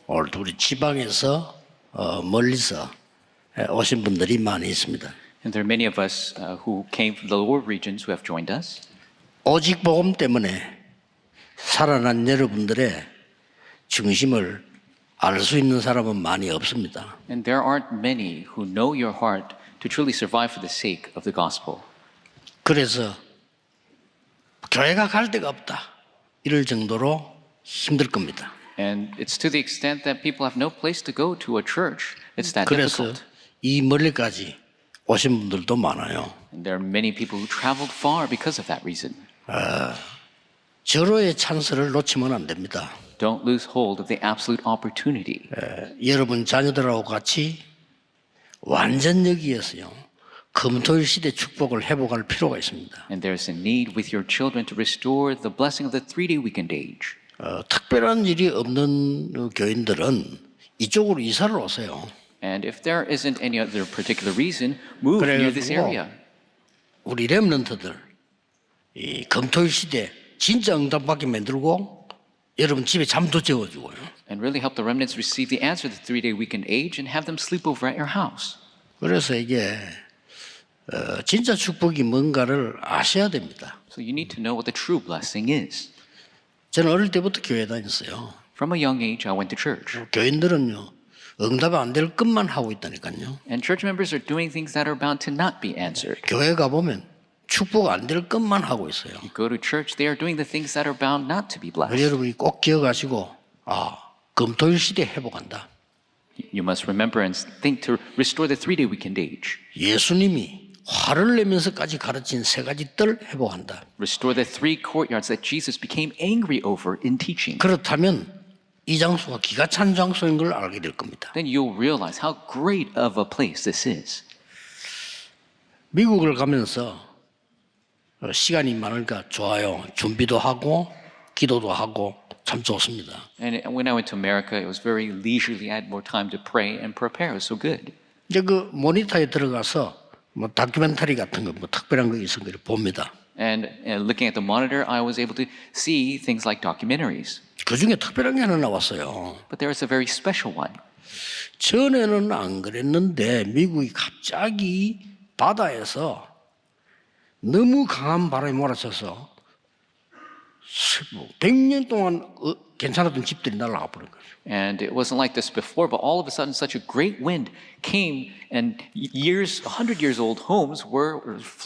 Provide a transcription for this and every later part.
오늘 우리 지방에서 멀리서 오신 분들이 많이 있습니다. And there are many of us who came from the lower regions who have joined us. 오직 복음 때문에 살아난 여러분들의 중심을 알 수 있는 사람은 많이 없습니다. And there aren't many who know your heart to truly survive for the sake of the gospel. 그래서 교회가 갈 데가 없다 이럴 정도로 힘들 겁니다. And it's to the extent that people have no place to go to a church. It's that 그래서 difficult. 이 멀리까지 오신 분들도 많아요. And there are many people who traveled far because of that reason. 절호의 찬스를 놓치면 안 됩니다. Don't lose hold of the absolute opportunity. 여러분 자녀들하고 같이 완전 여기에서요 금토일 시대 축복을 회복할 필요가 있습니다. And there's a need with your children to restore the blessing of the 3-day weekend age. 특별한 일이 없는 교인들은 이쪽으로 이사를 오세요. And if there isn't any other particular reason, move near this area. 우리 렘넌트들 이 금토일 시대 진짜 응답받게 만들고 여러분 집에 잠도 재워주고요. And really help the remnants receive the answer to the 3-day weekend age and have them sleep over at your house. 그래서 이게 진짜 축복이 뭔가를 아셔야 됩니다. So you need to know what the true blessing is. 저는 어릴 때부터 교회 다녔어요. From a young age, I went to church. 교인들은요 응답이 안 될 것만 하고 있다니까요. And church members are doing things that are bound to not be answered. 교회 가보면 축복 안 될 것만 하고 있어요. You go to church, they are doing the things that are bound not to be 그래서 blessed. 여러분이 꼭 기억하시고 금토일 시대 회복한다. You must remember and think to restore the 3-day weekend age. 예수님이 화를 내면서까지 가르친 3가지 뜰 회복한다. Restore the 3 courtyards that Jesus became angry over in teaching. 그렇다면 이 장소가 기가 찬 장소인 걸 알게 될 겁니다. Then you'll realize how great of a place this is. 미국을 가면서 시간이 많으니까 좋아요. 준비도 하고 기도도 하고 참 좋습니다. And when I went to America, it was very leisurely. I had more time to pray and prepare. It was so good. 이제 그 모니터에 들어가서 뭐 다큐멘터리 같은 거 뭐 특별한 거 있은 걸 봅니다. And looking at the monitor, I was able to see things like documentaries. 그 중에 특별한 게 하나 나왔어요. But there was a very special one. 전에는 안 그랬는데 미국이 갑자기 바다에서 너무 강한 바람이 몰아쳐서 100년 동안 괜찮았던 집들이 날아가 버린 거예요. And it wasn't like this before, but all of a sudden such a great wind came and 100 years old homes were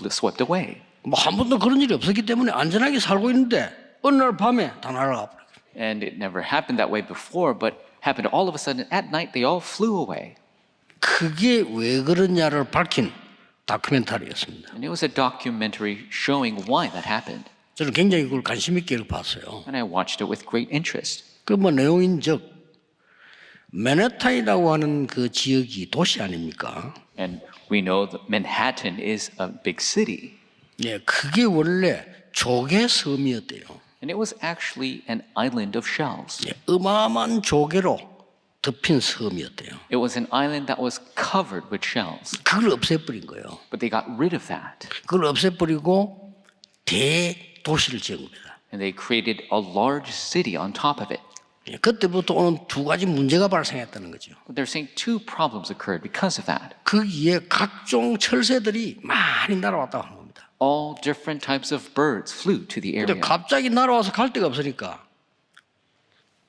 swept away. 뭐 한 번도 그런 일이 없었기 때문에 안전하게 살고 있는데 어느 날 밤에 다 날아가 버린 거예요. And it never happened that way before, but happened all of a sudden at night they all flew away. 그게 왜 그러냐를 밝힌 다큐멘터리였습니다. And it was a documentary showing why that happened. 저는 굉장히 그걸 관심 있게 봤어요. And I watched it with great interest. 그 뭐 내용인즉 맨해튼이라고 하는 그 지역이 도시 아닙니까? And we know that Manhattan is a big city. 예, 그게 원래 조개 섬이었대요. And it was actually an island of shells. 예, 어마어마한 조개로 덮인 섬이었대요. It was an island that was covered with shells. 그걸 없애버린 거예요. But they got rid of that. 그걸 없애버리고 대도시를 지은 겁니다. And they created a large city on top of it. 예, 그때부터 오는 2가지 문제가 발생했다는 거죠. But they're saying 2 problems occurred because of that. 거기에 각종 철새들이 많이 날아왔다고 하는 겁니다. All different types of birds flew to the 근데 area. 갑자기 날아와서 갈 데가 없으니까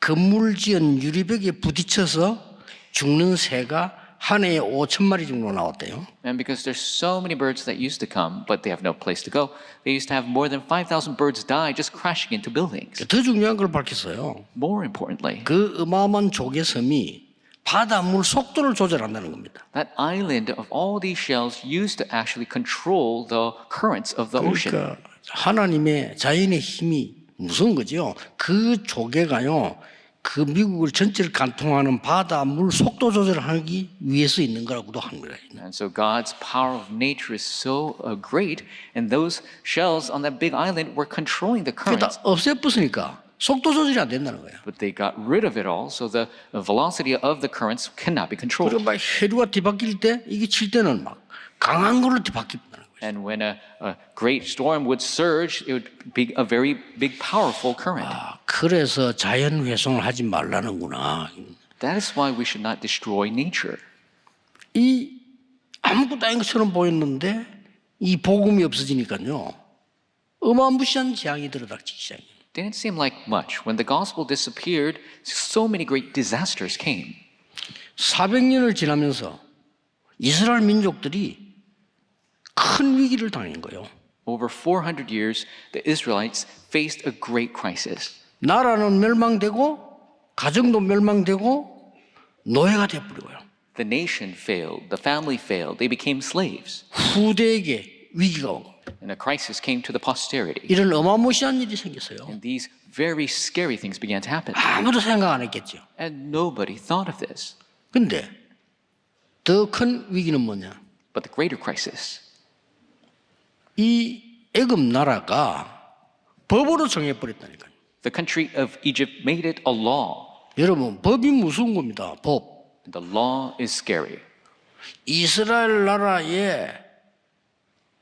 건물 지은 유리벽에 부딪혀서 죽는 새가 한 해에 5,000마리 정도 나왔대요. And because there's so many birds that used to come, but they have no place to go, they used to have more than 5,000 birds die just crashing into buildings. 더 중요한 걸 밝혔어요. More importantly, 그 어마어마한 조개섬이 바닷물 속도를 조절한다는 겁니다. that island of all these shells used to actually control the currents of the ocean. 그러니까 하나님의 자연의 힘이 무서운 거죠. 그 조개가요. 그 미국을 전체를 관통하는 바닷물 속도 조절하기 위해서 있는 거라고도 하는 거예요. And so God's power of nature is so great, and those shells on that big island were controlling the 그게 다 currents. 없애버리니까 속도 조절이 안 된다는 거예요. But they got rid of it all, so the velocity of the currents cannot be controlled. 그리고 막 해류가 뒤바뀔 때 이게 칠 때는 막 강한 걸로 뒤바뀐다는 거예요. And when a great storm would surge, it would be a very big, powerful current. 그래서 자연 훼손을 하지 말라는구나. That is why we should not destroy nature. 이 아무것도 아닌 것처럼 보였는데 이 복음이 없어지니까요. 어마무시한 재앙이 들어닥치기 시작해요. Didn't seem like much. When the gospel disappeared, so many great disasters came. 400년을 지나면서 이스라엘 민족들이 큰 위기를 당한 거예요. Over 400 years, the Israelites faced a great crisis. 나라는 멸망되고 가정도 멸망되고 노예가 되어버리고요. The nation failed, the family failed, they became slaves. 후대에게 위기가 오고 And a crisis came to the posterity. 이런 어마무시한 일이 생겼어요. And these very scary things began to happen. 아무도 생각 안 했겠죠. And nobody thought of this. 근데 더 큰 위기는 뭐냐? But the greater crisis, 이 애굽 나라가 법으로 정해버렸다니까요. the country of Egypt made it a law. 여러분 법이 무서운 겁니다. 법. The law is scary. 이스라엘 나라에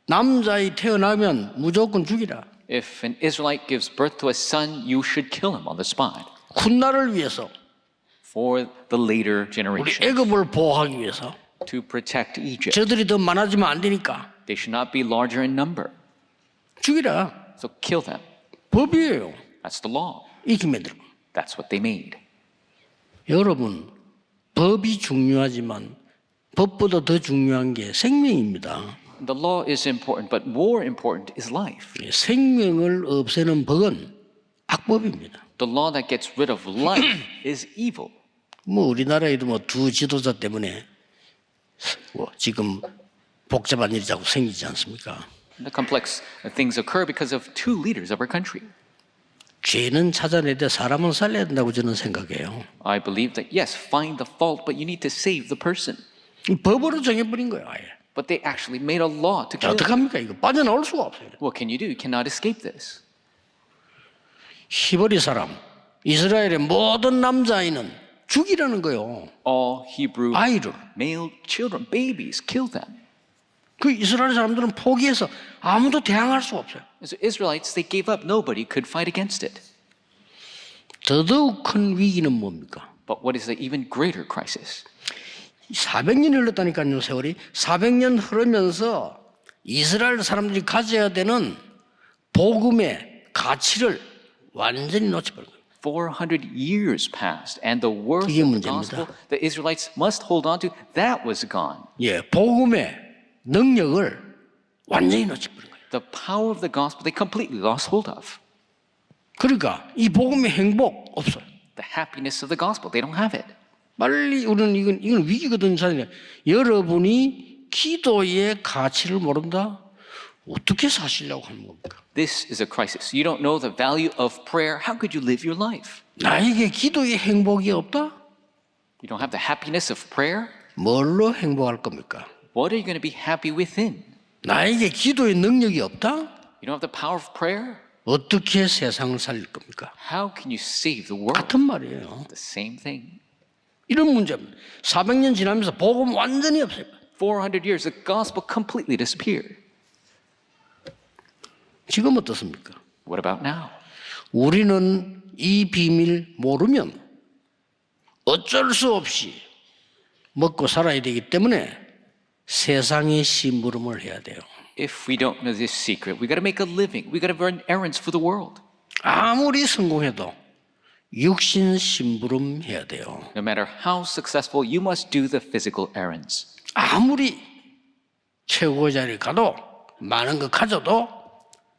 남자이 태어나면 무조건 죽이라. If an Israelite gives birth to a son, you should kill him on the spot. 훗날을 위해서 For the later 우리 generation, 애굽을 보호하기 위해서 to protect Egypt. 저들이 더 많아지면 안 되니까 They should not be larger in number. 죽이라. So kill them. 법이에요. That's the law. 이렇게 만들고. That's what they made. 여러분 법이 중요하지만 법보다 더 중요한 게 생명입니다. The law is important, but more important is life. 생명을 없애는 법은 악법입니다. The law that gets rid of life is evil. 뭐 우리나라에도 뭐 두 지도자 때문에 뭐 지금 복잡한 일이 자꾸 생기지 않습니까? The complex things occur because of two leaders of our country. 죄는 찾아내야 돼 사람은 살려야 된다고 저는 생각해요. I believe that yes, find the fault, but you need to save the person. 법으로 정해버린 거예요. 아예. But they actually made a law to 자, kill. 어떡합니까? 이거 빠져나올 수가 없어요. What can you do? You cannot escape this. 히브리 사람, 이스라엘의 모든 남자아이는 죽이라는 거예요. All Hebrew 아이를. male children, babies, kill them. 그 이스라엘 사람들은 포기해서 아무도 대항할 수가 없어요. So Israelites, they gave up. Nobody could fight against it. 더더욱 큰 위기는 뭡니까? But what is the even greater crisis? 400년이 흘렀다니까요, 세월이. 400년 흐르면서 이스라엘 사람들이 가져야 되는 복음의 가치를 완전히 놓쳐버린 거예요. 400 years passed, and the worth 이게 of the 문제입니다. gospel the Israelites must hold on to, that was gone. 예, 복음의 능력을 완전히 놓쳐버린 거예요. The power of the gospel, they completely lost hold of. 그러니까 이 복음의 행복 없어요. The happiness of the gospel, they don't have it. 빨리 우리는 이건 위기거든요. 여러분이 기도의 가치를 모른다? 어떻게 사시려고 하는 겁니까? This is a crisis. You don't know the value of prayer. How could you live your life? 나에게 기도의 행복이 없다? You don't have the happiness of prayer? 뭘로 행복할 겁니까? What are you going to be happy within? 나에게 기도의 능력이 없다? You don't have the power of prayer? 어떻게 세상을 살릴 겁니까? How can you save the world? 같은 말이에요. The same thing. 이런 문제입니다. 400년 지나면서 복음 완전히 없어요. 400 years, the gospel completely disappeared. 지금 어떻습니까? What about now? 우리는 이 비밀 모르면 어쩔 수 없이 먹고 살아야 되기 때문에 세상의 심부름을 해야 돼요. If we don't know this secret, we got to make a living. We got to run errands for the world. 아무리 성공해도 육신 심부름 해야 돼요. No matter how successful, you must do the physical errands. 아무리 최고의 자리에 가도 많은 거 가져도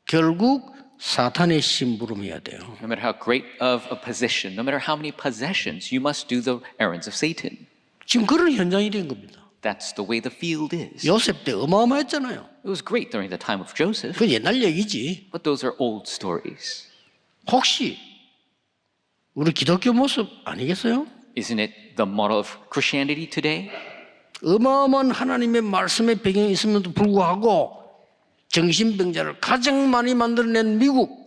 결국 사탄의 심부름 해야 돼요. No matter how great of a position, no matter how many possessions, you must do the errands of Satan. 지금 그런 현장이 된 겁니다. That's the way the field is. 요셉 때 어마어마했잖아요. It was great during the time of Joseph, 그 옛날 얘기지. but those are old stories. 혹시 우리 기독교 모습 아니겠어요? Isn't it the model of Christianity today? 어마어마한 하나님의 말씀의 배경이 있음에도 불구하고 정신병자를 가장 많이 만들어낸 미국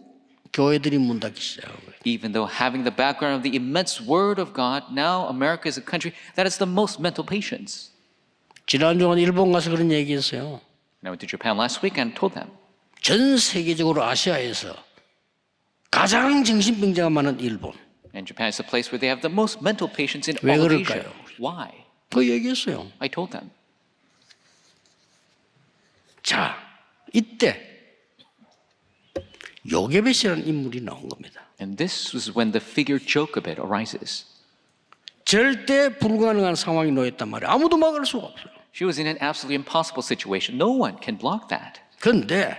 교회들이 문 닫기 시작하고요. Even though having the background of the immense word of God, now America is a country that has the most mental patients. 지난주에 일본 가서 그런 얘기했어요. And I went to Japan last week and told them, 전 세계적으로 아시아에서 가장 정신병자가 많은 일본. And Japan is the place where they have the most mental patients in 왜 all of 그럴까요? Asia. Why? 그 얘기했어요. I told them. 자, 이때 요게벳이라는 인물이 나온 겁니다. And this was when the figure Jochebed arises. 절대 불가능한 상황이 놓였단 말이에요. 아무도 막을 수가 없어요. She was in an absolutely impossible situation. No one can block that. 그런데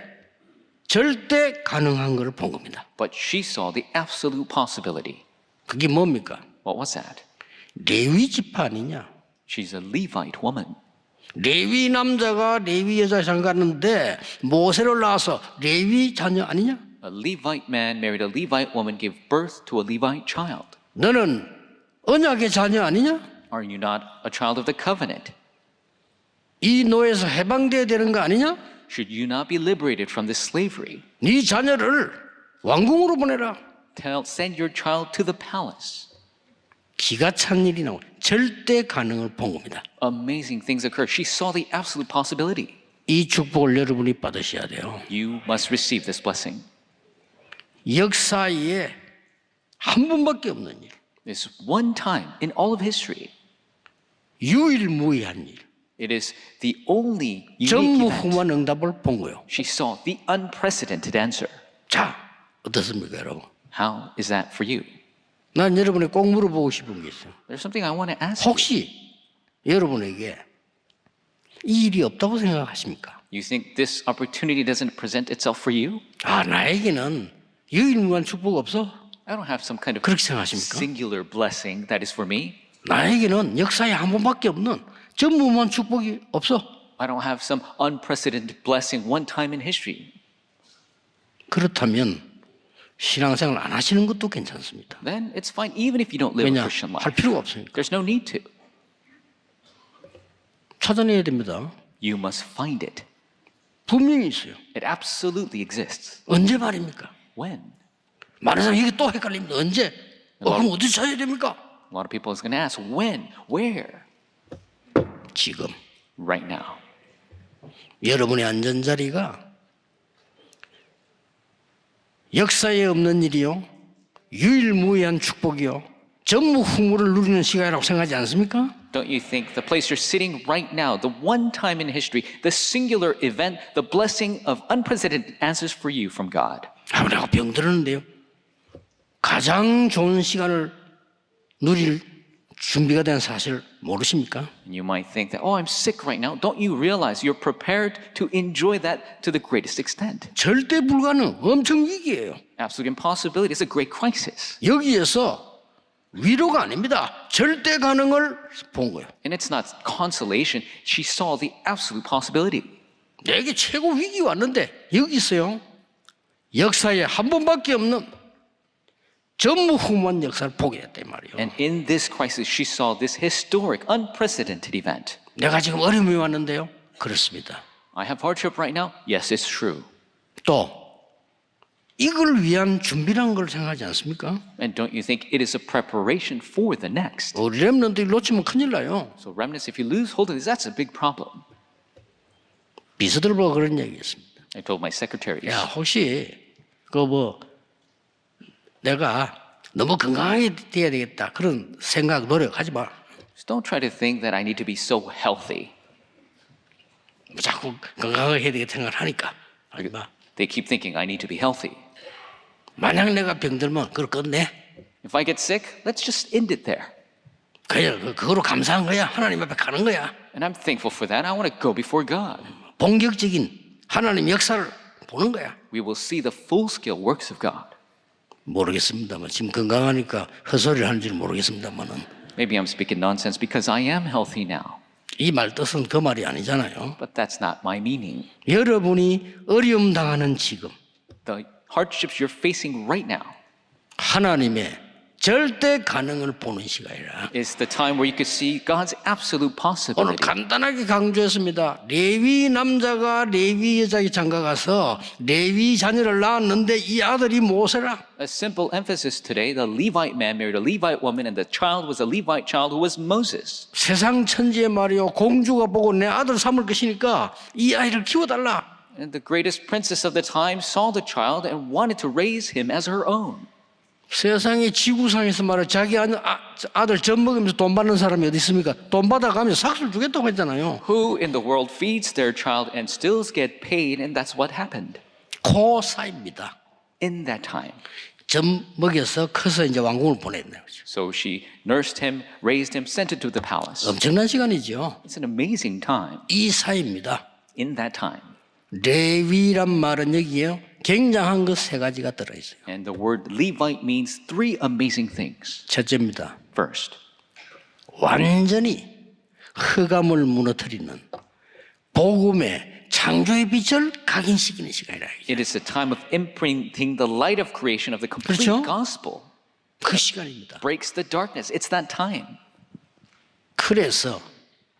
절대 가능한 걸 본 겁니다. But she saw the absolute possibility. 그게 뭡니까? What was that? 레위 지파 아니냐? She's a Levite woman. 레위 남자가 레위 여자 장가는데 모세를 낳아서 레위 자녀 아니냐? A Levite man married a Levite woman, gave birth to a Levite child. 너는 언약의 자녀 아니냐? Are you not a child of the covenant? 이 노예에서 해방돼야 되는 거 아니냐? Should you not be liberated from this slavery? 네 자녀를 왕궁으로 보내라. Send your child to the palace. 기가 찬 일이 나오고 절대 가능을 본 겁니다. Amazing things occur. She saw the absolute possibility. 이 축복을 여러분이 받으셔야 돼요. You must receive this blessing. 역사에 한 번밖에 없는 일, This one time in all of history. 유일무이한 일, It is the only unique event. 전무후무한 응답을 본 거예요. She saw the unprecedented answer. 자, 어떻습니까, 여러분? How is that for you? 난 여러분에 꼭 물어보고 싶은 게 있어요. There's something I want to ask you. 혹시 여러분에게 이 일이 없다고 생각하십니까? You think this opportunity doesn't present itself for you? 아, 나에게는 유일무이한 축복 없어? I don't have some kind of 그렇게 생각하십니까? singular blessing that is for me. 나에게는 역사에 한 번밖에 없는 전무후무한 축복이 없어. I don't have some unprecedented blessing one time in history. 그렇다면 신앙생활 안 하시는 것도 괜찮습니다. Then it's fine even if you don't live a 왜냐? Christian 할 life. 필요가 없으니까. There's no need to. 찾아내야 됩니다. You must find it. 분명히 있어요. It absolutely exists. 언제 말입니까? When? 많은 사람이 이게 또 헷갈립니다. 언제? 그럼 어디 찾아야 됩니까? A lot of people is going to ask, when? Where? 지금 Right now. 여러분의 안전자리가 역사에 없는 일이요, 유일무이한 축복이요, 전무후무를 누리는 시간이라고 생각하지 않습니까? Don't you think the place you're sitting right now, the one time in history, the singular event, the blessing of unprecedented answers for you from God? 아무래도 병들었는데요. 가장 좋은 시간을 누릴 준비가 된 사실 모르십니까? And you might think that, oh, I'm sick right now. Don't you realize you're prepared to enjoy that to the greatest extent? 절대 불가능, 엄청 위기예요. Absolute impossibility. It's a great crisis. 여기에서 위로가 아닙니다. 절대 가능을 본 거예요. And it's not consolation. She saw the absolute possibility. 내게 최고 위기 왔는데 여기 있어요. 역사에 한 번밖에 없는 전무후무한 역사를 보게 됐단 말이에요. And in this crisis, she saw this historic, unprecedented event. 내가 지금 어려움이 왔는데요. 그렇습니다. I have hardship right now. Yes, it's true. 또 이걸 위한 준비라는 걸 생각하지 않습니까? And don't you think it is a preparation for the next? 우리 렘넌트를 놓치면 큰일 나요. So remnants, if you lose hold of this, that's a big problem. 비서들 보고 그런 얘기했습니다. I told my secretaries. 야, 혹시 내가 너무 건강하게 돼야 되겠다 그런 생각 노력하지 마. Just don't try to think that I need to be so healthy. 자꾸 건강하게 해야 되겠다 생각을 하니까 하지 마. They keep thinking I need to be healthy. 만약 내가 병들면 그걸 끝내. If I get sick, let's just end it there. 그냥 그거로 감사한 거야. 하나님 앞에 가는 거야. And I'm thankful for that. I want to go before God. 본격적인 하나님 역사를 보는 거야. We will see the full-scale works of God. 모르겠습니다만 지금 건강하니까 헛소리를 하는지 모르겠습니다만은 Maybe I'm speaking nonsense because I am healthy now. 이 말 뜻은 그 말이 아니잖아요. But that's not my meaning. 여러분이 어려움 당하는 지금 The hardships you're facing right now 하나님의 절대 가능을 보는 시간이라. is the time where you could see God's absolute 오늘 possibility. 간단하게 강조했습니다. 레위 남자가 레위 여자에게 장가가서 레위 자녀를 낳았는데 이 아들이 모세라. A simple emphasis today, the Levite man married a Levite woman and the child was a Levite child who was Moses. 세상 천지에 말이요, 공주가 보고 내 아들 삼을 것이니까 이 아이를 키워달라. And the greatest princess of the time saw the child and wanted to raise him as her own. 세상에 지구상에서 말해 자기 아들 젖 먹으면서 돈 받는 사람이 어디 있습니까? 돈 받아가면 삭수를 주겠다고 했잖아요. Who in the world feeds their child and still get paid? And that's what happened 그 사이입니다. in that time. 젖 먹여서 커서 이제 왕궁을 보냈네요. So she nursed him, raised him, sent him to the palace. 엄청난 시간이죠. It's an amazing time. 이 사이입니다. In that time. 레위란 말은 여기에 굉장한 것 세 가지가 들어있어요. And the word Levite means three amazing things. 첫째입니다. First, 완전히 흑암을 무너뜨리는 복음의 창조의 빛을 각인시키는 시간이라. it is a time of imprinting the light of creation of the complete 그렇죠? gospel. 그 시간입니다. Breaks the darkness. It's that time. 그래서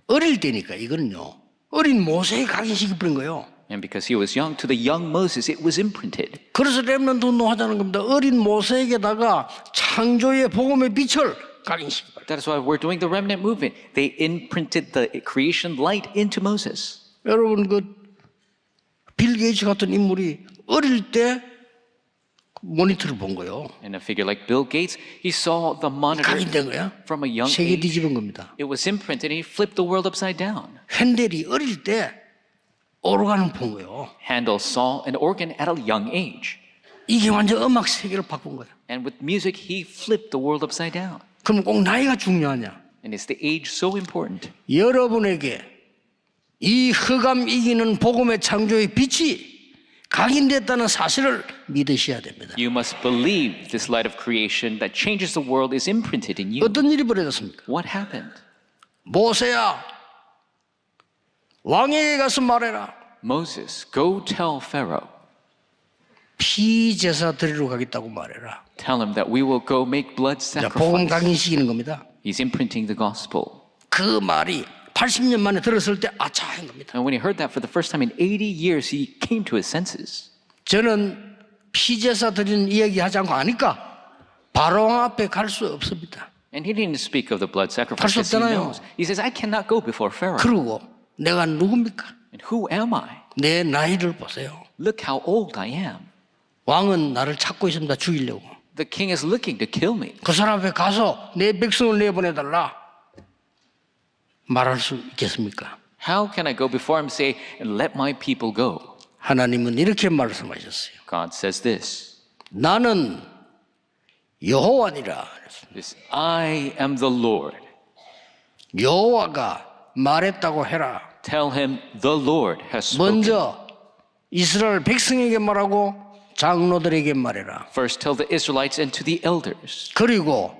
어릴 때니까 이거는요. 어린 모세에 각인시켜버린 거예요. And because he was young, to the young Moses, it was imprinted. 그래서 렘넌트 운동하자는 겁니다. 어린 모세에게다가 창조의 복음의 빛을 각인시켜버린. That is why we're doing the remnant movement. They imprinted the creation light into Moses. 여러분 빌 게이츠 같은 인물이 어릴 때 모니터를 본 거예요. And a figure like Bill Gates, he saw the monitor 각인된 거야. from a young 세계 age. 뒤집은 겁니다. It was imprinted and he flipped the world upside down. 핸델이 어릴 때 오르간을 본 거예요. Handel saw an organ at a young age. 이게 완전 음악 세계를 바꾼 거예요. And with music, he flipped the world upside down. 그럼 꼭 나이가 중요하냐? And is the age so important? 여러분에게 이 흑암 이기는 복음의 창조의 빛이 각인됐다는 사실을 믿으셔야 됩니다. You must believe this light of creation that changes the world is imprinted in you. 어떤 일이 벌어졌습니까? What happened? 모세야, 왕에게 가서 말해라. Moses, go tell Pharaoh. 피제사 드리러 가겠다고 말해라. Tell him that we will go make blood 자, 복음 sacrifice. 각인시키는 겁니다. He's imprinting the gospel. 그 말이 80년 만에 들었을 때 아차 한 겁니다. And when he heard that for the first time in 80 years, he came to his senses. 저는 피제사 드리는 이야기 하지 않고 아니까 바로 앞에 갈 수 없습니다. And he didn't speak of the blood sacrifice. 갈 수 As he 없잖아요. knows. He says, I cannot go before Pharaoh. 그러고 내가 누굽니까? And who am I? 내 나이를 보세요. Look how old I am. 왕은 나를 찾고 있습니다. 죽이려고. The king is looking to kill me. 그 사람 앞에 가서 내 백성을 내보내달라 말할 수 있겠습니까? How can I go before him and say, let my people go? 하나님은 이렇게 말씀하셨어요. God says this. 나는 여호와니라. This, I am the Lord. 여호와가 말했다고 해라. Tell him the Lord has spoken. 먼저 이스라엘 백성에게 말하고 장로들에게 말해라. First tell the Israelites and to the elders. 그리고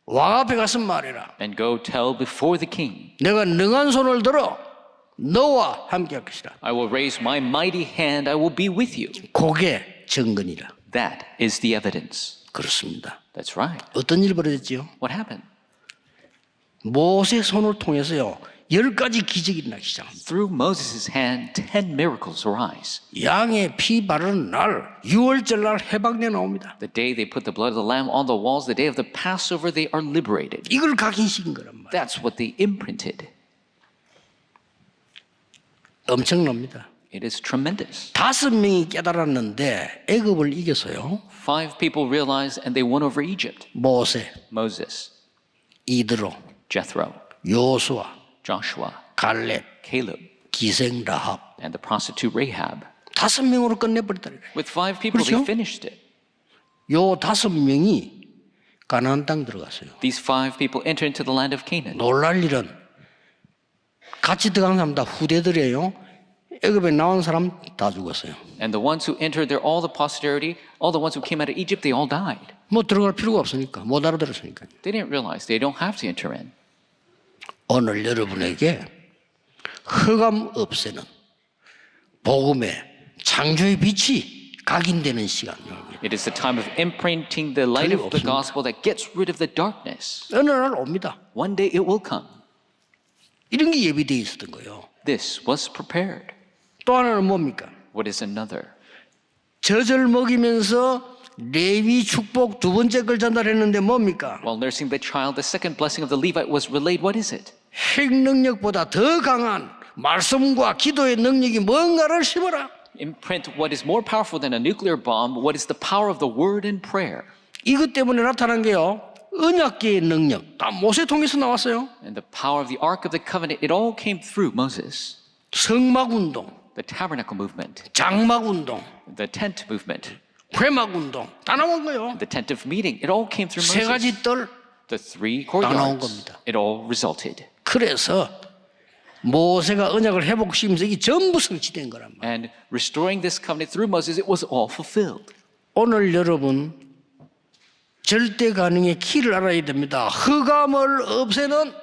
왕 앞에 가서 말해라. And go tell before the king. 내가 능한 손을 들어 너와 함께 할 것이라. I will raise my mighty hand. I will be with you. 그게 증거니라. That is the evidence. 그렇습니다. That's right. 어떤 일이 벌어졌지요? What happened? 모세 손을 통해서요 10가지 기적이 일어나기 시작합니다. Through Moses' hand, 10 miracles arise. 양의 피 바르는 날 6월절 날 해방돼 나옵니다. The day they put the blood of the lamb on the walls, the day of the Passover, they are liberated. 이걸 각인시킨 거란 말이에요. That's what they imprinted. 엄청납니다. It is tremendous. 5명이 깨달았는데 애굽을 이겨서요. 5 people realized and they won over Egypt. 모세, Moses, 이드로, Jethro, 요수아, Joshua, 갈렙, Caleb, 기생 라합 and the prostitute Rahab. 5명으로 끝내버렸다. With 5 people, 그렇죠? they finished it. 요 5명이 가나안 땅 들어갔어요. These 5 people entered into the land of Canaan. 놀랄 일은 같이 들어간 사람 다 후대들이에요. 애굽에 나온 사람 다 죽었어요. And the ones who entered there, all the posterity, all the ones who came out of Egypt, they all died. 뭐 들어갈 필요가 없으니까 못 알아들었으니까. They didn't realize they don't have to enter in. 오늘 여러분에게 흑암 없애는 복음의 창조의 빛이 각인되는 시간입니다. It is the time of imprinting the light of the gospel that gets rid of the darkness. 어느 날 옵니다. One day it will come. 이런 게 예비되어 있었던 거예요. This was prepared. 또 하나는 뭡니까? What is another? 젖을 먹이면서 레위 축복 두 번째 걸 전달했는데 뭡니까? While nursing the child, the second blessing of the Levite was relayed. What is it? 핵 능력보다 더 강한 말씀과 기도의 능력이 뭔가를 심어라. Imprint what is more powerful than a nuclear bomb. What is the power of the word and prayer? 이것 때문에 나타난 게요. 언약계의 능력, 다 모세 통해서 나왔어요. And the power of the Ark of the Covenant, it all came through Moses. 성막운동, The tabernacle movement, 장막운동, the tent movement, 회막운동 다 나온 거예요. the tent of meeting, it all came through 세 Moses. 가지 뜰. The three 나온 courtyards, 겁니다. it all resulted. 그래서 모세가 언약을 회복시키면서 이게 전부 성취된 거란 말이에요. And restoring this covenant through Moses, it was all fulfilled. 오늘 여러분 절대 가능의 키를 알아야 됩니다. 흑암을 없애는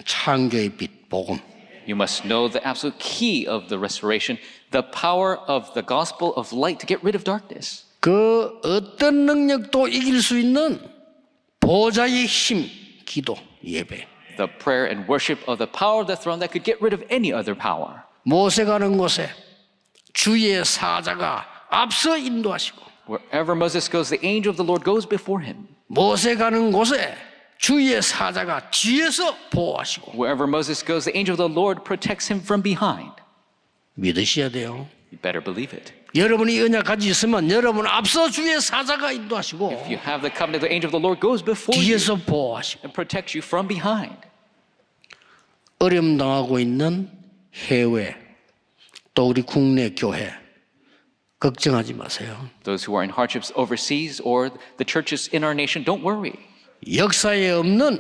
창조의 빛, 복음. You must know the absolute key of the restoration, the power of the gospel of light to get rid of darkness. 그 어떤 능력도 이길 수 있는 보좌의 힘, 기도, 예배. The prayer and worship of the power of the throne that could get rid of any other power. 모세가 가는 곳에 주의 사자가 앞서 인도하시고 Wherever Moses goes, the angel of the Lord goes before him. 모세 가는 곳에 주의 사자가 뒤에서 보호하시고 Wherever Moses goes, the angel of the Lord protects him from behind. 믿으셔야 돼요. You better believe it. 여러분이 언약 가지고 있으면 여러분 앞서 주의 사자가 인도하시고 If you have the covenant, the angel of the Lord goes before you 뒤에서 보호하시고 and protects you from behind. 어려움 당하고 있는 해외 또 우리 국내 교회 걱정하지 마세요. Those who are in hardships overseas or the churches in our nation, don't worry. 역사에 없는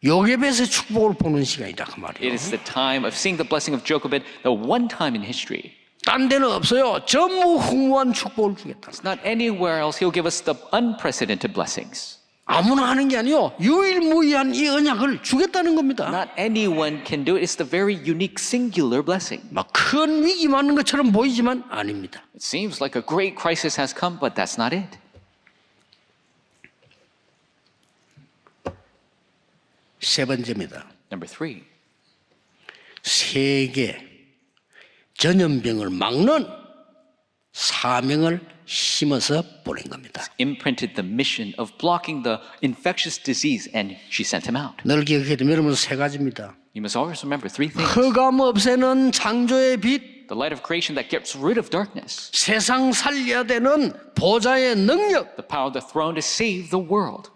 요게벳의 축복을 보는 시간이다 그 말이에요. It is the time of seeing the blessing of Jochebed, the one time in history. 딴 데는 없어요. 전무후무한 축복을 주겠다. It's not anywhere else. He'll give us the unprecedented blessings. 아무나 하는 게 아니요. 유일무이한 이 언약을 주겠다는 겁니다. Not anyone can do it. It's the very unique, singular blessing. 막 큰 위기 맞는 것처럼 보이지만 아닙니다. It seems like a great crisis has come, but that's not it. 세 번째입니다. Number 3. 세계 전염병을 막는 사명을 심어서 보낸 겁니다. Imprinted the mission of blocking the infectious disease, and she sent him out. 늘 기억해야 됩니다. 여러분 세 가지입니다. You must always remember 3 things. 흑암 없애는 창조의 빛, The light of creation that gets rid of darkness. 세상 살려야 되는 보좌의 능력, The power of the throne to save the world.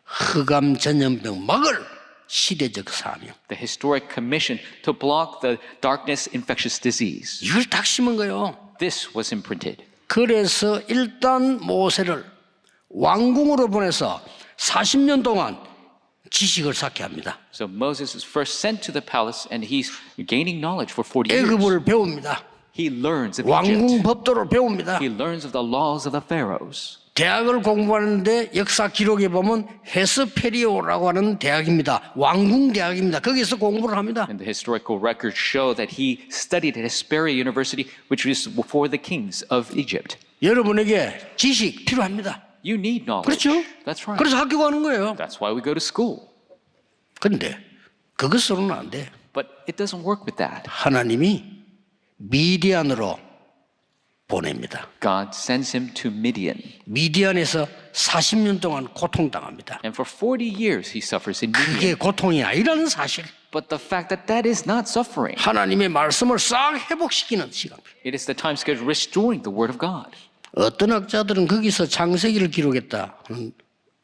흑암 전염병 막을 시대적 사명. The historic commission to block the darkness infectious disease. 이걸 딱 심은 거예요. This was imprinted. 그래서 일단 모세를 왕궁으로 보내서 40년 동안 지식을 쌓게 합니다. So Moses is first sent to the palace and he's gaining knowledge for 40 years. 애굽을 배웁니다. He learns of 왕궁 Egypt. 법도를 배웁니다. He learns of the laws of the pharaohs. 대학을 공부하는데 역사 기록에 보면 헤스페리오라고 하는 대학입니다. 왕궁 대학입니다. 거기서 공부를 합니다. And the historical records show that he studied at Hesperia University, which was before the kings of Egypt. 여러분에게 지식 필요합니다. You need knowledge. 그렇죠? That's right. 그래서 학교 가는 거예요. That's why we go to school. 그런데 그것으로는 안 돼. But it doesn't work with that. 하나님이 미디안으로 보냅니다. God sends him to Midian. 미디안에서 40년 동안 고통당합니다. And for 40 years he suffers in Midian. 그게 고통이 아니라는 사실. But the fact that that is not suffering. 하나님의 말씀을 싹 회복시키는 시간. It is the time schedule restoring the word of God. 어떤 학자들은 거기서 창세기를 기록했다는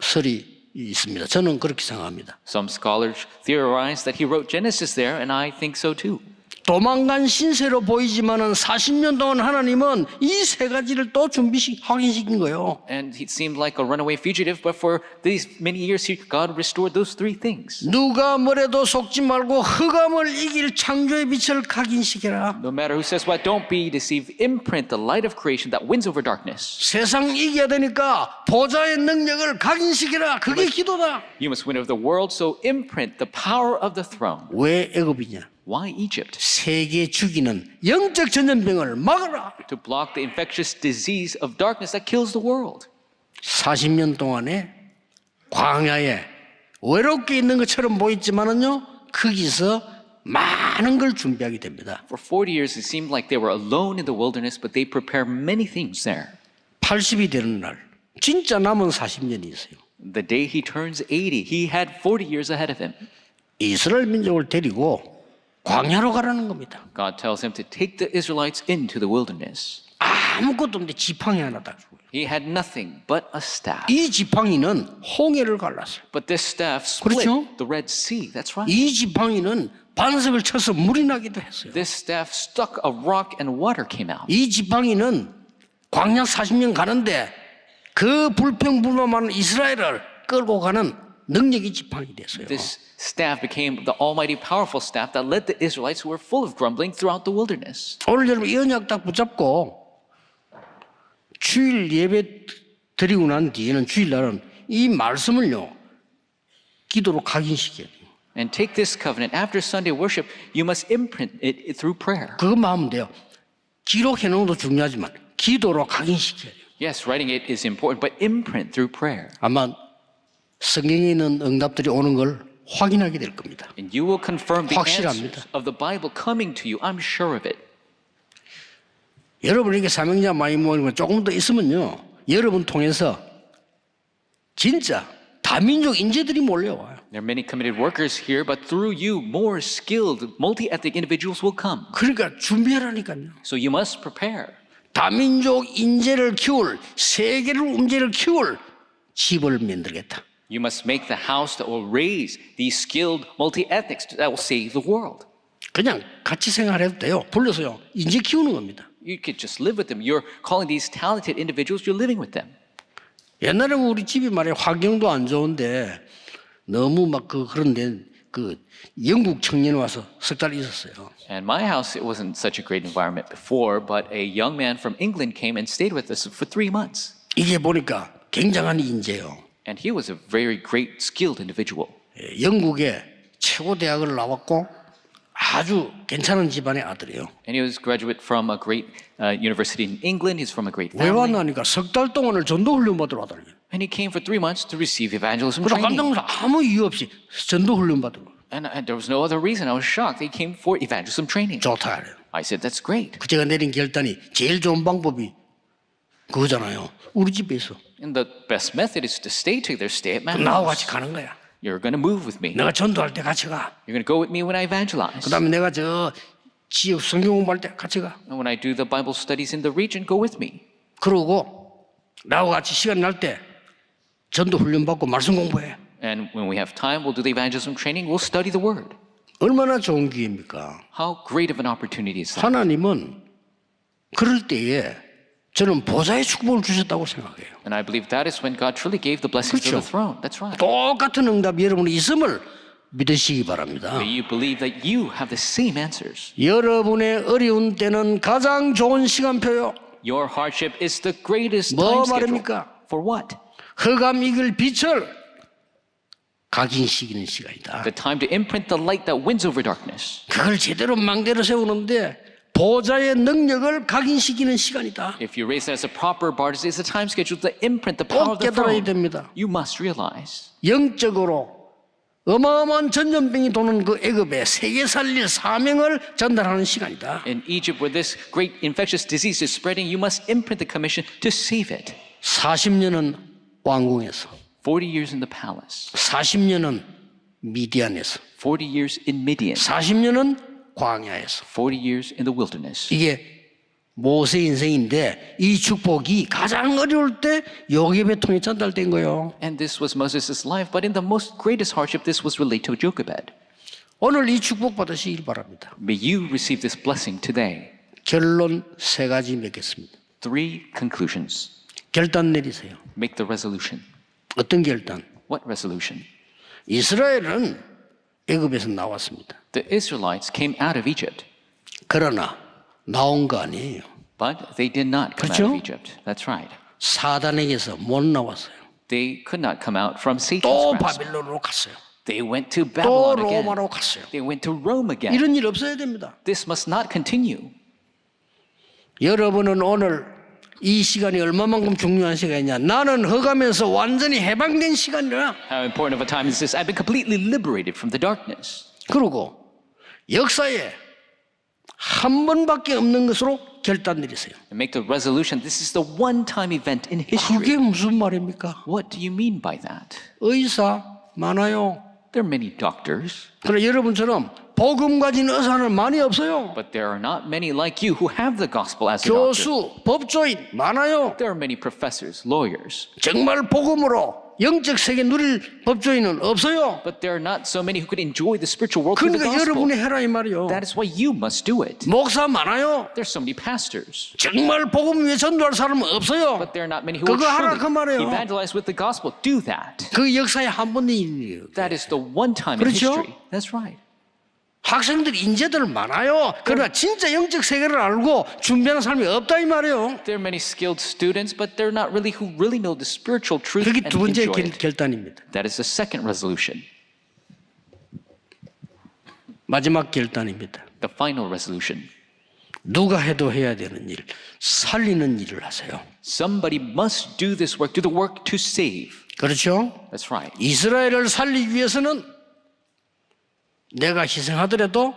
설이 있습니다. 저는 그렇게 생각합니다. Some scholars theorize that he wrote Genesis there, and I think so too. 도망간 신세로 보이지만은 40년 동안 하나님은 이 세 가지를 또 확인시킨 거예요. And he seemed like a runaway fugitive, but for these many years, God restored those 3 things. 누가 뭐래도 속지 말고 흑암을 이길 창조의 빛을 각인시켜라. No matter who says what, don't be deceived. Imprint the light of creation that wins over darkness. 세상 이겨야 되니까 보좌의 능력을 각인시켜라. 그게 기도다. You must win over the world, so imprint the power of the throne. 왜 애굽이냐? Why Egypt? 세계 죽이는 영적 전염병을 막아라. To block the infectious disease of darkness that kills the world. 40년 동안에 광야에 외롭게 있는 것처럼 보였지만은요, 거기서 많은 걸 준비하게 됩니다. For 40 years, it seemed like they were alone in the wilderness, but they prepared many things there. 80이 되는 날, 진짜 남은 40년이 있어요. The day he turns 80, he had 40 years ahead of him. 이스라엘 민족을 데리고 광야로 가라는 겁니다. God tells him to take the Israelites into the wilderness. 아무것도 없는데 지팡이 하나 딱 주고. He had nothing but a staff. 이 지팡이는 홍해를 갈랐어요. But this staff split 그렇죠? the Red Sea. That's right. 이 지팡이는 반석을 쳐서 물이 나기도 했어요. This staff stuck a rock and water came out. 이 지팡이는 광야 40년 가는데 그 불평불만한 이스라엘을 끌고 가는 능력이 지팡이 됐어요. This staff became the almighty powerful staff that led the Israelites who were full of grumbling throughout the wilderness. 오늘 여러분 이 언약 딱 붙잡고 주일 예배 드리고 난 뒤에는 주일날은 이 말씀을요 기도로 각인시켜야 돼요. And take this covenant after Sunday worship, you must imprint it through prayer. 그것만 하면 돼요. 기록해 놓은 것도 중요하지만 기도로 각인시켜야 돼요. Yes, writing it is important, but imprint through prayer. 아마 성경에 있는 응답들이 오는 걸 확인하게 될 겁니다. And you will confirm the 확실합니다. answers of the Bible coming to you. I'm sure of it. 여러분에게 사명자 많이 모이면 조금 더 있으면요. 여러분 통해서 진짜 다민족 인재들이 몰려와요. There are many committed workers here, but through you, more skilled, multi-ethnic individuals will come. 그러니까 준비하라니까요. So you must prepare. 다민족 인재를 키울, 세계를 인재를 키울 집을 만들겠다. You must make the house that will raise these skilled multi-ethnics that will save the world. 그냥 같이 생활해도 돼요. 불러서요. 인재 키우는 겁니다. You could just live with them. You're calling these talented individuals, you're living with them. 옛날에 우리 집이 말이에요. 환경도 안 좋은데 너무 막 그런데 영국 청년 와서 석 달 있었어요. And my house, it wasn't such a great environment before, but a young man from England came and stayed with us for 3 months. 이게 보니까 굉장한 인재요. And he was a very great, skilled individual. 영국의 최고 대학을 나왔고 아주 괜찮은 집안의 아들이에요. And he was a graduate from a great university in England. He's from a great 왜 family. 왔나니까 석 달 동안을 전도 훈련 받으러 왔다는 거예요. And he came for 3 months to receive evangelism 그래서 깜짝 training. 놀라서 아무 이유 없이 전도 훈련 받으러 And there was no other reason. I was shocked. They came for evangelism training. 좋다 그래요. I said, that's great. 그 제가 내린 결단이 제일 좋은 방법이 그거잖아요. 우리 집에 있어. And the best method is to stay together, stay at my 나하고 같이 house. 가는 거야. You're going to move with me. 내가 전도할 때 같이 가. You're going to go with me when I evangelize. 그다음에 내가 저 지역 성경 공부할 때 같이 가. And when I do the Bible studies in the region, go with me. 그러고 나하고 같이 시간 날 때 전도 훈련 받고 말씀 공부해. And when we have time, we'll do the evangelism training. We'll study the word. 얼마나 좋은 기회입니까? How great of an opportunity is that? 하나님은 그럴 때에 저는 보좌의 축복을 주셨다고 생각해요. And I believe that is when God truly gave the blessings of 그렇죠. the throne. That's right. 똑같은 응답이 여러분이 있음을 믿으시기 바랍니다. That you believe that you have the same answers. 여러분의 어려운 때는 가장 좋은 시간표요. Your hardship is the greatest 뭐 time schedule. 말입니까? For what? 흑암 이길 빛을 각인시키는 시간이다. The time to imprint the light that wins over darkness. 그걸 제대로 망대로 세우는데 보좌의 능력을 각인시키는 시간이다. If you raise that as a proper bar, it's a time schedule to imprint the power 꼭 of the 깨달아야 throne. 됩니다. You must realize. 영적으로 어마어마한 전염병이 도는 그 애굽에 세계 살릴 사명을 전달하는 시간이다. In Egypt, where this great infectious disease is spreading, you must imprint the commission to save it. 40년은 왕궁에서, 40 years in the palace, 40년은 미디안에서, 40 years in Midian, 40년은 광야에서. 40 years in the wilderness. 이게 모세 인생인데 이 축복이 가장 어려울 때 요셉의 통해 전달된 거예요. And this was Moses' life, but in the most greatest hardship, this was related to Jochebed. 오늘 이 축복 받으시길 바랍니다. May you receive this blessing today. 결론 3가지 맺겠습니다. 3 conclusions. 결단 내리세요. Make the resolution. 어떤 결단? What resolution? 이스라엘은 애굽에서 나왔습니다. The Israelites came out of Egypt, 그러나 나온 거 아니에요. but they did not come out 그렇죠? of Egypt. That's right. 사단에게서 못 나왔어요. They could not come out from Satan's 또 grasp. 바빌론으로 갔어요. They went to 또 Babylon again. 로마로 갔어요. They went to Rome again. 이런 일 없어야 됩니다. This must not continue. 여러분은 오늘 이 시간이 얼마만큼 중요한 시간이냐. 나는 흑암에서 완전히 해방된 시간이라. How important of a time is this? I've been completely liberated from the darkness. 그리고 역사에 한 번밖에 없는 것으로 결단 내리세요. And make the resolution. This is the one-time event in history. 그게 무슨 말입니까? What do you mean by that? 의사 많아요. There are many doctors. 그러나 여러분처럼 복음 가진 의사는 많이 없어요. But there are not many like you who have the gospel as a doctor. 교수, 법조인 많아요. There are many professors, lawyers, 정말 복음으로 영적 세계 누릴 법조인은 없어요. but there are not so many who could enjoy the spiritual world through the 그러니까 gospel. 여러분이 해라 이 말이요. That is why you must do it. 목사 많아요. There's so many pastors, 정말 복음 위에 전도할 사람은 없어요. but there are not many who will 그거 하라 그 truly 말이에요. evangelize with the gospel. Do that. 그 역사에 한 번의 일이에요. That is the one time in 그렇죠? history. That's right. 학생들 인재들 많아요. 그러나 진짜 영적 세계를 알고 준비하는 사람이 없다 이 말이에요. There are many skilled students, but they're not really who really know the spiritual truth 그게 and 두 번째 enjoy it. 결단입니다. That is the second resolution, 마지막 결단입니다. the final resolution. 누가 해도 해야 되는 일, 살리는 일을 하세요. Somebody must do this work, do the work to save. 그렇죠? That's right. 이스라엘을 살리기 위해서는 내가 희생하더라도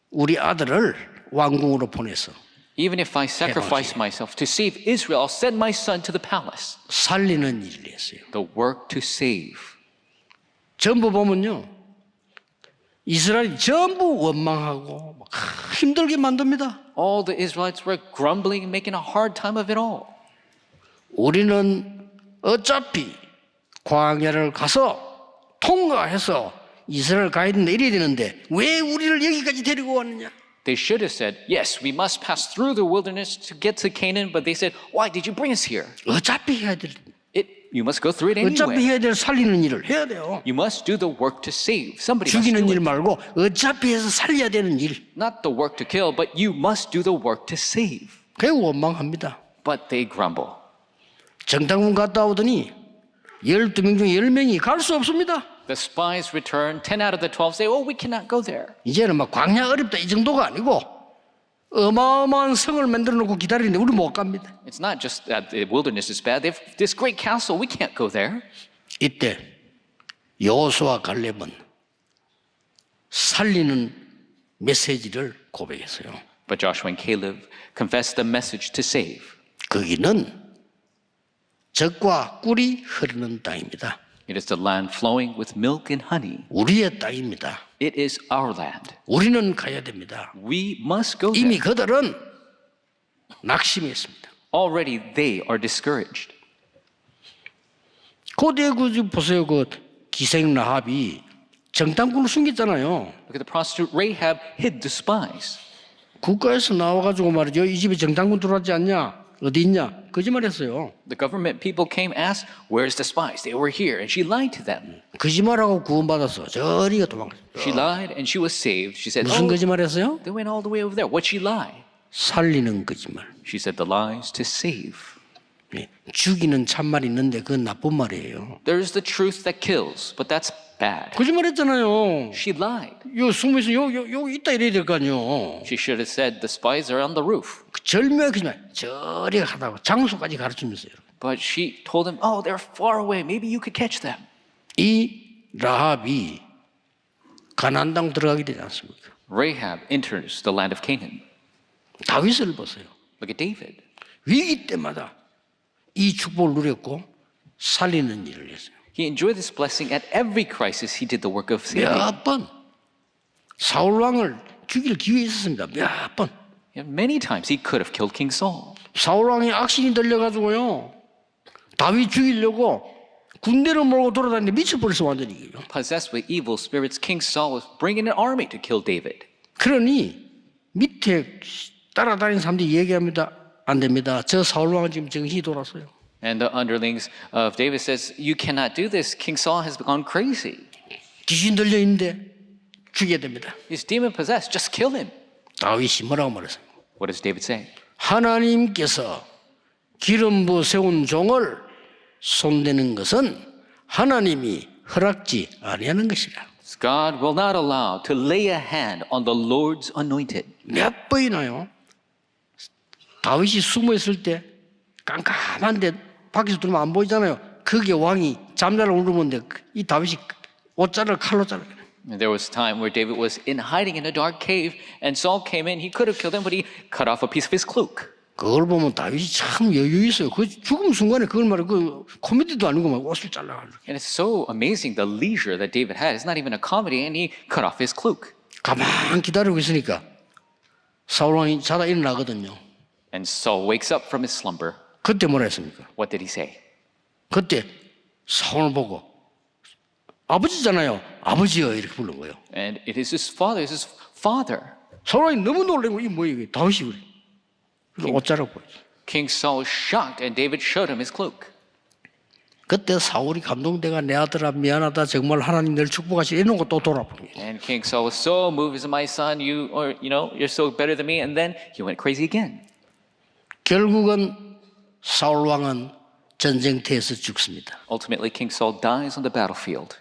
우리 아들을 왕궁으로 보내서 Even if I sacrifice myself to save Israel, I'll send my son to the palace. 살리는 일을 했어요. The work to save. 전부 보면요. 이스라엘이 전부 원망하고 막 힘들게 만듭니다. All the Israelites were grumbling and making a hard time of it all. 우리는 어차피 광야를 가서 통과해서 이스라엘 가야 된다 이래야 되는데 왜 우리를 여기까지 데리고 왔느냐? They should have said, yes, we must pass through the wilderness to get to Canaan, but they said, why did you bring us here? 어차피 해야 될 You must go through it 어차피 anyway. 해야 될 살리는 일을 해야 돼요. You must do the work to save. Somebody must 죽이는 do 일 it. 말고 어차피 해서 살려야 되는 일. Not the work to kill, but you must do the work to save. 그게 원망합니다. But they grumble. 정탐군 갔다 오더니 12명 중에 10명이 갈 수 없습니다. The spies return. 10 out of the 12 say, oh, we cannot go there. 이제는 막 광야 어렵다 이 정도가 아니고 어마어마한 성을 만들어 놓고 기다리는데 우리 못 갑니다. It's not just that the wilderness is bad. They have this great castle. We can't go there. 이때 여호수아 갈렙은 살리는 메시지를 고백했어요. But Joshua and Caleb confessed the message to save. 거기는 젖과 꿀이 흐르는 땅입니다. It is the land flowing with milk and honey. 우리의 땅입니다. It is our land. 우리는 가야 됩니다. We must go 이미 there. 그들은 낙심했습니다. Already they are discouraged. 고대 보세요. 그 기생 라합이 정탐꾼을 숨겼잖아요. Look at the prostitute Rahab hid the spies. 국가에서 나와가지고 말이죠. 이 집에 정탐꾼 들어왔지 않냐? 어디 있냐? 거짓말했어요. The government people came, asked, where's the spies? They were here. And she lied to them. 거짓말하고 구원받았어. 저리가 도망갔어요. She lied and she was saved. She said, 무슨 oh, 거짓말했어요? they went all the way over there. What'd she lie? 살리는 거짓말. She said the lies to save. 예, 죽이는 참말이 있는데 그건 나쁜 말이에요. There's the truth that kills, but that's bad. 거짓말했잖아요. She lied. 요 숨어서 요 있다 이래야 될 거 아니에요. She should have said the spies are on the roof. 그 절묘하게 거짓말. 저리 하다고 장소까지 가르치면서요. But she told them, oh, they're far away. Maybe you could catch them. 이 라합이 가나안 땅 들어가게 되지 않습니까? Rahab enters the land of Canaan. 다윗을 보세요. Look at David. 위기 때마다 이 축복을 누렸고 살리는 일을 했어요. He enjoyed this blessing at every crisis. He did the work of saving. 몇 번 사울 왕을 죽일 기회 있었습니다. 몇 번. Many times he could have killed King Saul. 사울 왕의 악신이 들려가지고요. 다윗 죽이려고 군대를 몰고 돌아다니는데 미쳐버렸어 완전히. Possessed with evil spirits, King Saul was bringing an army to kill David. 그러니 밑에 따라다니는 사람들이 얘기합니다. 안 됩니다. 저 사울 왕은 지금 정신이 돌았어요. And the underlings of David says, you cannot do this. King Saul has gone crazy. 귀신 들려 있는데 죽여야 됩니다. He's demon possessed. Just kill him. 다윗이 뭐라고 말했어요? What does David say? 하나님께서 기름 부어 세운 종을 손대는 것은 하나님이 허락지 아니하는 것이라. God will not allow to lay a hand on the Lord's anointed. 몇 번이나요? 다윗이 숨어 있을 때 깜깜한데 밖에서 들으면 안 보이잖아요. 거기에 왕이 잠자를 울으면 이 다윗이 옷자를 칼로 잘라. There was a time where David was hiding in a dark cave, and Saul came in. He could have killed him, but he cut off a piece of his cloak. 그걸 보면 다윗이 참 여유 있어요. 그 죽음 순간에 그걸 말해 그 코미디도 아니고 막 옷을 잘라가지고. And it's so amazing the leisure that David had. It's not even a comedy, and he cut off his cloak. 가만 기다리고 있으니까 사울 왕이 자다 일어나거든요. And Saul wakes up from his slumber. 그때 뭐라 했습니까? What did he say? 그때 사울을 보고 아버지잖아요. 아버지여 이렇게 부른 거예요. And it is his father. It's his father. 사울 왕이 너무 놀라고 이 뭐야 이게 다윗이 그래. 그래서 옷자락 보여. King Saul was shocked, and David showed him his cloak. 그때 사울이 감동돼가 내 아들아 미안하다 정말 하나님 늘 축복하시 이런 거 또 돌아보는 거예요. And King Saul was so moved. He said, "My son, you're so better than me." And then he went crazy again. 결국은 사울 왕은 전쟁터에서 죽습니다. Ultimately, King Saul dies on the battlefield.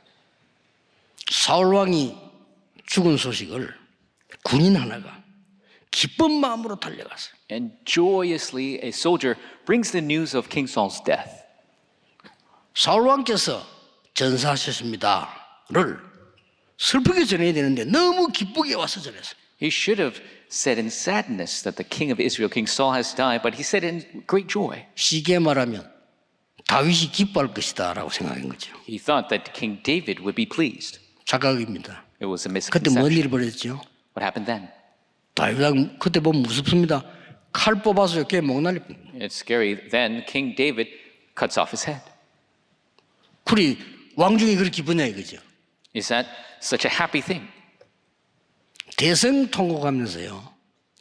사울 왕이 죽은 소식을 군인 하나가 기쁜 마음으로 달려갔어요. And joyously, a soldier brings the news of King Saul's death. 사울 왕께서 전사하셨습니다를 슬프게 전해야 되는데 너무 기쁘게 와서 전했어요. He should have said in sadness that the king of Israel, King Saul, has died, but he said it in great joy. 쉽게 말하면 다윗이 기뻐할 것이다라고 생각한 거죠. He thought that King David would be pleased. 착각입니다. It was a 그때 뭔 misconception. 일이 벌어졌죠? What happened then? 다윗 왕 그때 보면 무섭습니다. 칼 뽑아서 이렇게 목 날리. It's scary. Then King David cuts off his head. 그리 왕중이 그렇게 기쁘냐 이거죠. Is that such a happy thing? 대성통곡하면서요.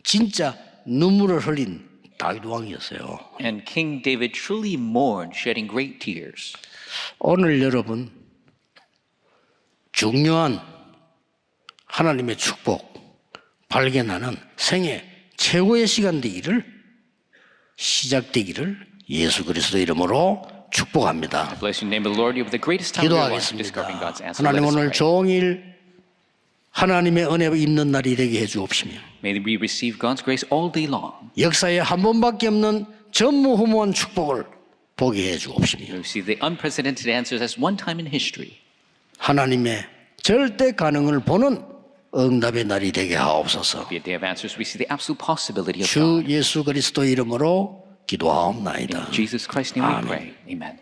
진짜 눈물을 흘린 다윗 왕이었어요. And King David truly mourned, shedding great tears. 오늘 여러분 중요한 하나님의 축복 발견하는 생애 최고의 시간 되기를 시작되기를 예수 그리스도 이름으로 축복합니다. Bless you in the name of the Lord. You have the greatest time of your life discovering God's 기도하겠습니다. answer. Let 하나님 us 오늘 pray. 종일 하나님의 은혜 입는 날이 되게 해주옵시며 May we receive God's grace all day long. 역사에 한 번밖에 없는 전무후무한 축복을 보게 해주옵시며 We receive the unprecedented answers as one time in history. 하나님의 절대 가능을 보는 응답의 날이 되게 하옵소서. Be a day of answers. We see the absolute possibility of 주 God. 예수 그리스도 이름으로 기도하옵나이다. In Jesus Christ's name we Amen. pray. Amen.